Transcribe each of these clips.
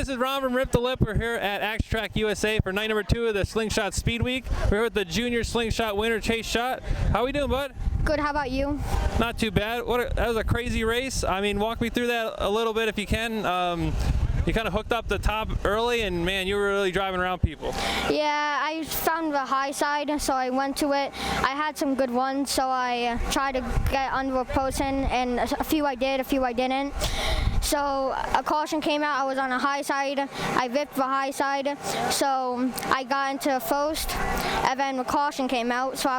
this is Ron from Rip the Lip. We're here at Axe Track USA for night number 2 of the Slingshot Speed Week. We're here with the junior slingshot winner, Chase Schott. How we doing, bud? Good, how about you? Not too bad. That was a crazy race. I mean, walk me through that a little bit if you can. You kind of hooked up the top early, and man, you were really driving around people. Yeah, I found the high side, so I went to it. I had some good ones, so I tried to get under a person, and a few I did, a few I didn't. So a caution came out, I was on a high side, I ripped the high side, so I got into first, and then the caution came out, so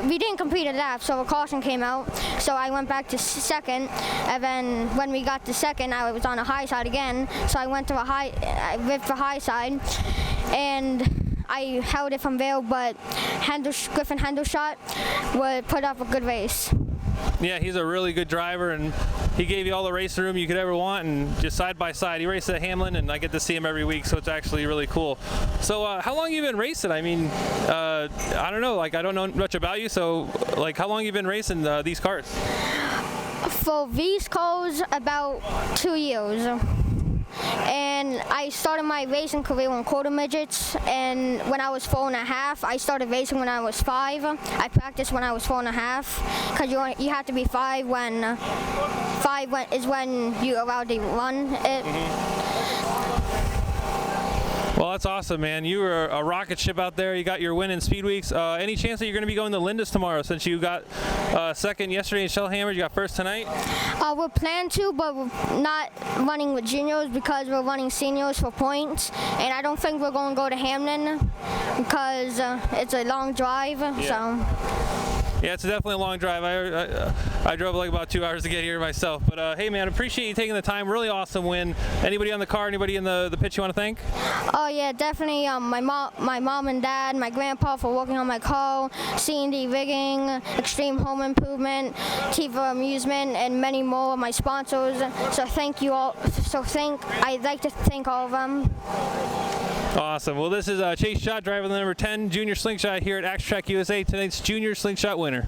we didn't complete a lap, so a caution came out, so I went back to second, and then when we got to second, I was on a high side again, so I went to I ripped the high side, and I held it from there, but Griffin Schott would put up a good race. Yeah, he's a really good driver, and he gave you all the racing room you could ever want, and just side by side. He raced at Hamlin, and I get to see him every week, so it's actually really cool. So how long have you been racing? I mean, I don't know, like I don't know much about you, so like how long have you been racing these cars? For these cars, about 2 years. And I started my racing career on quarter midgets, and when I was 4.5, I started racing when I was 5. I practiced when I was 4.5, because you have to be 5 when is when you're allowed to run it. Well, that's awesome, man. You were a rocket ship out there. You got your win in Speed Weeks. Any chance that you're going to be going to Linda's tomorrow, since you got second yesterday in Shellhammer, you got first tonight? We're planning to, but we're not running with juniors because we're running seniors for points. And I don't think we're going to go to Hamlin because it's a long drive. Yeah. So. Yeah, it's definitely a long drive. I drove like about 2 hours to get here myself. But hey, man, appreciate you taking the time. Really awesome win. Anybody on the car, anybody in the pit you want to thank? Oh yeah, definitely. My mom and dad, my grandpa for working on my car, C&D Rigging, Extreme Home Improvement, Tiva Amusement, and many more of my sponsors. So thank you all. I'd like to thank all of them. Awesome. Well, this is Chase Schott, driver number 10, Junior Slingshot here at Axe Track USA, tonight's Junior Slingshot winner.